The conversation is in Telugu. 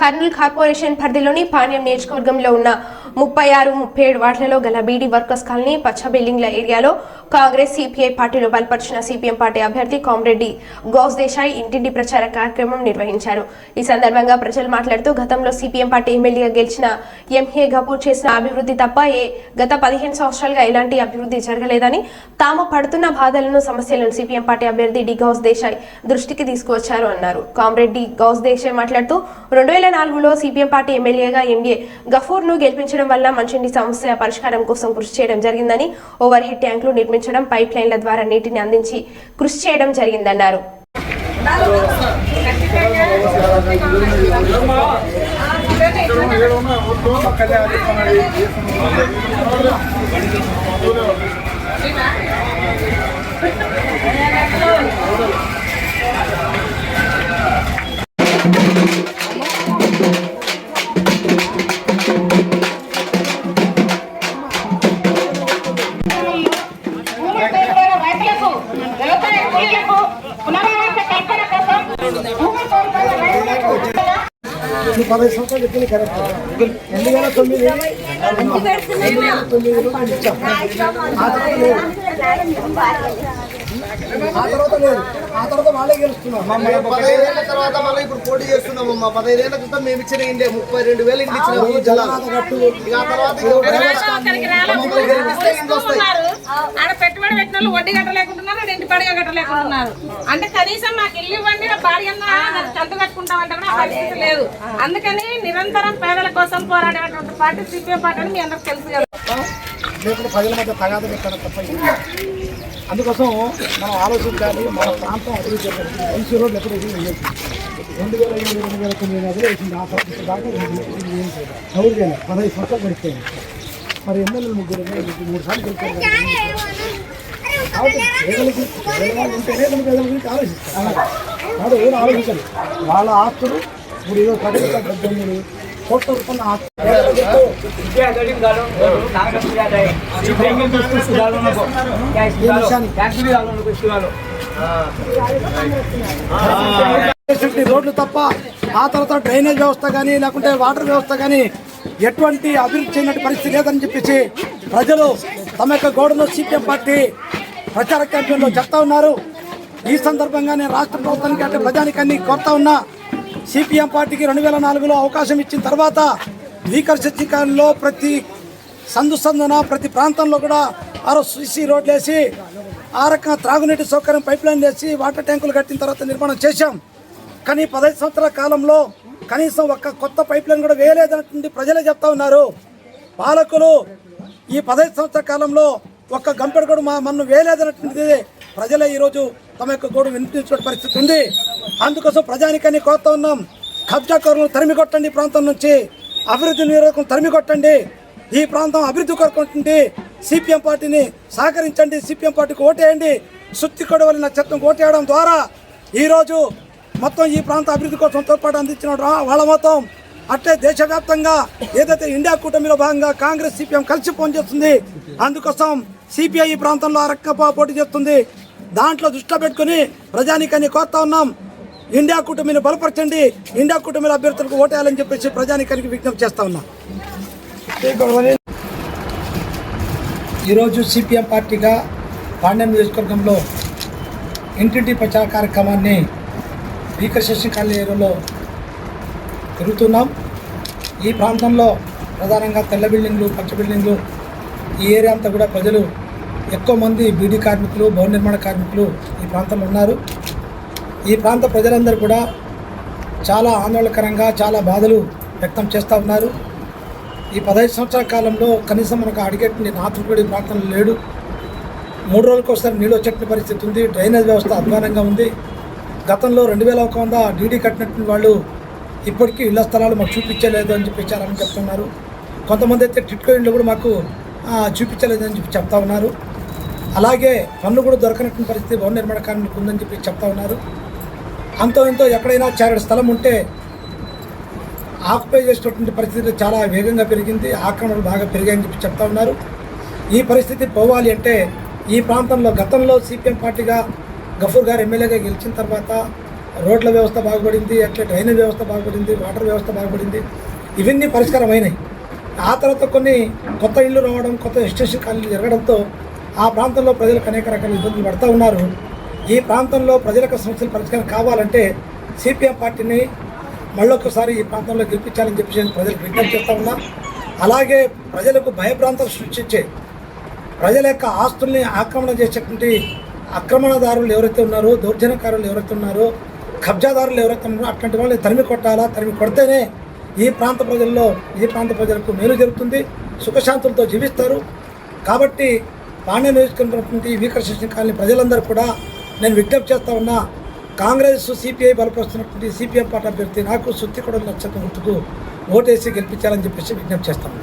కర్నూలు కార్పొరేషన్ పరిధిలోని పాణ్యం నియోజకవర్గంలో ఉన్న 36-37 వార్డులలో గల బీడీ వర్కర్స్ కాలనీ పచ్చ బిల్డింగ్ల ఏరియాలో కాంగ్రెస్ సిపిఐ పార్టీలో బలపరిచిన సిపిఎం పార్టీ అభ్యర్థి కామ్రెడ్డి గౌస్ దేశాయ్ ఇంటింటి ప్రచార కార్యక్రమం నిర్వహించారు. ఈ సందర్భంగా ప్రజలు మాట్లాడుతూ గతంలో సిపిఎం పార్టీ ఎమ్మెల్యేగా గెలిచిన ఎంఏ గపూర్ చేసిన అభివృద్ధి తప్ప గత 15 సంవత్సరాలుగా ఎలాంటి అభివృద్ధి జరగలేదని, తాము పడుతున్న బాధలను సమస్యలను సిపిఎం పార్టీ అభ్యర్థి డి గౌస్ దేశాయ్ దృష్టికి తీసుకువచ్చారు అన్నారు. కామ్రెడ్డి గౌస్ దేశాయ్ మాట్లాడుతూ 2004లో సిపిఎం పార్టీ ఎమ్మెల్యేగా ఎంఏ గఫూర్ ను గెలిపించడం వల్ల మంచినీటి సమస్య పరిష్కారం కోసం కృషి చేయడం జరిగిందని, ఓవర్ హెడ్ ట్యాంకులు నిర్మించడం, పైప్ లైన్ల ద్వారా నీటిని అందించి కృషి చేయడం జరిగిందన్నారు. ఆ తర్వాత వాళ్ళే గెలుస్తున్నాం. 15 ఏళ్ల తర్వాత మళ్ళీ ఇప్పుడు పోటీ చేస్తున్నాం. 15 ఏళ్ల క్రితం మేము ఇచ్చిన ఇండియా 32,000 ఇంటి ఇచ్చిన ఈ జిల్లా ఆడ పెట్టుబడి పెట్టిన వాళ్ళు వడ్డీ కట్టలేకుంటున్నారు, ఇంటి పడిగా కట్టలేకుంటున్నారు. అంటే కనీసం మాకు ఇల్లు ఇవ్వండి, భార్య కంటు కట్టుకుంటామంటే కూడా పరిస్థితి లేదు. అందుకని నిరంతరం పేదల కోసం పోరాడేటువంటి పార్టీ సిపిఎం పార్టీ అని మీ అందరికి తెలుసు కదా. లేకపోతే ప్రజల మధ్య తగాద పెట్టడం తప్ప అందుకోసం మనం ఆలోచించాలి. మన ప్రాంతం అభివృద్ధి ఎన్సీ రోడ్లు ఎప్పుడు 2007-2009 వేసింది. ఆ పరిస్థితి దాకా ఎవరు చేయాలి. 15 సంవత్సరాలు గడిపోయింది. మరి ఎమ్మెల్యేలు 3 సార్లు గెలిచారు. ఉంటేనే పేదల గురించి ఆలోచిస్తారు. వాడు ఏం ఆలోచించాలి. వాళ్ళ ఆస్తులు ఇప్పుడు ఏదో ప్రజలు 18 కోట్ల రూపాయల ఆస్తులు రోడ్లు తప్ప ఆ తర్వాత డ్రైనేజ్ వ్యవస్థ కానీ లేకుంటే వాటర్ వ్యవస్థ కానీ ఎటువంటి అభివృద్ధి చేయనట్టు పరిస్థితి లేదని చెప్పేసి ప్రజలు తమ యొక్క గోడలో సిపిఎం పార్టీ ప్రచార క్యాంపెయిన్లో చెప్తా ఉన్నారు. ఈ సందర్భంగా నేను రాష్ట్ర ప్రభుత్వానికి అంటే ప్రజానికాన్ని కోరుతా ఉన్నా. సిపిఎం పార్టీకి 2004లో అవకాశం ఇచ్చిన తర్వాత వీకర్షికాలంలో ప్రతి సందున ప్రతి ప్రాంతంలో కూడా సిసి రోడ్లు వేసి ఆ రకంగా త్రాగునీటి సౌకర్యం పైప్ లైన్ వేసి వాటర్ ట్యాంకులు కట్టిన తర్వాత నిర్మాణం చేశాం. కానీ 15 సంవత్సరాల కాలంలో కనీసం ఒక్క కొత్త పైప్ లైన్ కూడా వేయలేదన్నటువంటి ప్రజలే చెప్తా ఉన్నారు. పాలకులు ఈ 15 సంవత్సరాల కాలంలో ఒక్క గంపెడు కూడా మన్ను వేయలేదన్నటువంటిది ప్రజలే ఈరోజు తమ యొక్క గోడు వినిపించిన పరిస్థితి ఉంది. అందుకోసం ప్రజానికాన్ని కోరుతా ఉన్నాం. కబ్జాకారులను తరిమి కొట్టండి, ప్రాంతం నుంచి అభివృద్ధి నిరోధకం తరిమి కొట్టండి. ఈ ప్రాంతం అభివృద్ధి కోరుకుంటుంది. సిపిఎం పార్టీని సహకరించండి, సిపిఎం పార్టీకి ఓటేయండి. సుత్తి కొడవలి నక్షత్రం ఓటేయడం ద్వారా ఈరోజు మొత్తం ఈ ప్రాంత అభివృద్ధి కోసం తోడ్పాటు అందించిన వాళ్ళ మొత్తం అట్లే దేశవ్యాప్తంగా ఏదైతే ఇండియా కూటమిలో భాగంగా కాంగ్రెస్ సిపిఎం కలిసి పనిచేస్తుంది. అందుకోసం సిపిఐ ఈ ప్రాంతంలో అరక్క పోటీ చేస్తుంది. దాంట్లో దృష్టిలో పెట్టుకుని ప్రజానికాన్ని కోరుతా ఉన్నాం. ఇండియా కూటమిని బలపరచండి, ఇండియా కూటమిలో అభ్యర్థులకు ఓటేయాలని చెప్పేసి ప్రజానికానికి విజ్ఞప్తి చేస్తా ఉన్నాం. ఈరోజు సిపిఎం పార్టీగా పాండ్యం నియోజకవర్గంలో ఇంటింటి ప్రచార కార్యక్రమాన్ని వీకర్శేషి కాలనీ ఏరియాలో తిరుగుతున్నాం. ఈ ప్రాంతంలో ప్రధానంగా తెల్ల బిల్డింగ్లు, పచ్చ బిల్డింగ్లు, ఈ ఏరియా అంతా కూడా ప్రజలు ఎక్కువ మంది బీడీ కార్మికులు, భవన నిర్మాణ కార్మికులు ఈ ప్రాంతంలో ఉన్నారు. ఈ ప్రాంత ప్రజలందరూ కూడా చాలా ఆందోళనకరంగా చాలా బాధలు వ్యక్తం చేస్తూ ఉన్నారు. ఈ 15 సంవత్సరాల కాలంలో కనీసం మనకు అడిగేటువంటి నాతుపడి ప్రాంతంలో లేడు. 3 రోజులకు ఒకసారి నీళ్ళు వచ్చేటువంటి పరిస్థితి ఉంది. డ్రైనేజ్ వ్యవస్థ అధ్వానంగా ఉంది. గతంలో 2100 డీడీ కట్టినటువంటి వాళ్ళు ఇప్పటికీ ఇళ్ల స్థలాలు మాకు చూపించలేదు అని చెప్పించారని చెప్తున్నారు. కొంతమంది అయితే టిట్కో ఇండ్లు కూడా మాకు చూపించలేదని చెప్పి చెప్తా ఉన్నారు. అలాగే పన్ను కూడా దొరకనటువంటి పరిస్థితి భవన నిర్మాణ కార్మికులకు ఉందని చెప్పి చెప్తా ఉన్నారు. అంతో ఎంతో ఎక్కడైనా చారడి స్థలం ఉంటే ఆక్యుపై చేసేటువంటి పరిస్థితి చాలా వేగంగా పెరిగింది. ఆక్రమణలు బాగా పెరిగాయని చెప్పి చెప్తా ఉన్నారు. ఈ పరిస్థితి పోవాలి అంటే ఈ ప్రాంతంలో గతంలో సిపిఎం పార్టీగా గఫూర్ గారు ఎమ్మెల్యేగా గెలిచిన తర్వాత రోడ్ల వ్యవస్థ బాగుపడింది, అట్లే డ్రైనేజ్ వ్యవస్థ బాగుపడింది, వాటర్ వ్యవస్థ బాగుపడింది. ఇవన్నీ పరిష్కారం అయినాయి. ఆ తర్వాత కొన్ని కొత్త ఇళ్ళు రావడం, కొత్త ఎస్టేషన్ కాలనీలు జరగడంతో ఆ ప్రాంతంలో ప్రజలకు అనేక రకాల ఇబ్బందులు పడుతూ ఉన్నారు. ఈ ప్రాంతంలో ప్రజలకు సమస్యలు పరిష్కారం కావాలంటే సిపిఎం పార్టీని మళ్ళొకసారి ఈ ప్రాంతంలో గెలిపించాలని చెప్పి ప్రజలకు విజ్ఞప్తి చేస్తూ ఉన్నా. అలాగే ప్రజలకు భయభ్రాంతాలు సృష్టించే, ప్రజల యొక్క ఆస్తుల్ని ఆక్రమణ చేసేటువంటి ఆక్రమణదారులు ఎవరైతే ఉన్నారో, దౌర్జన్యకారులు ఎవరైతే ఉన్నారో, కబ్జాదారులు ఎవరైతే ఉన్నారో అట్లాంటి వాళ్ళని తరిమి కొట్టాలా. తరిమి కొడితేనే ఈ ప్రాంత ప్రజలకు మేలు జరుగుతుంది, సుఖశాంతులతో జీవిస్తారు. కాబట్టి పాండ్యం నియోజకవర్గం వీకర్ కాలనీ ప్రజలందరూ కూడా నేను విజ్ఞప్తి చేస్తా ఉన్నా, కాంగ్రెస్ సిపిఐ బలపరుస్తున్నటువంటి సిపిఎం పార్టీ అభ్యర్థి నాకు సుత్తి కూడా నచ్చక గుర్తుకు ఓటేసి గెలిపించాలని చెప్పేసి విజ్ఞప్తి చేస్తాను.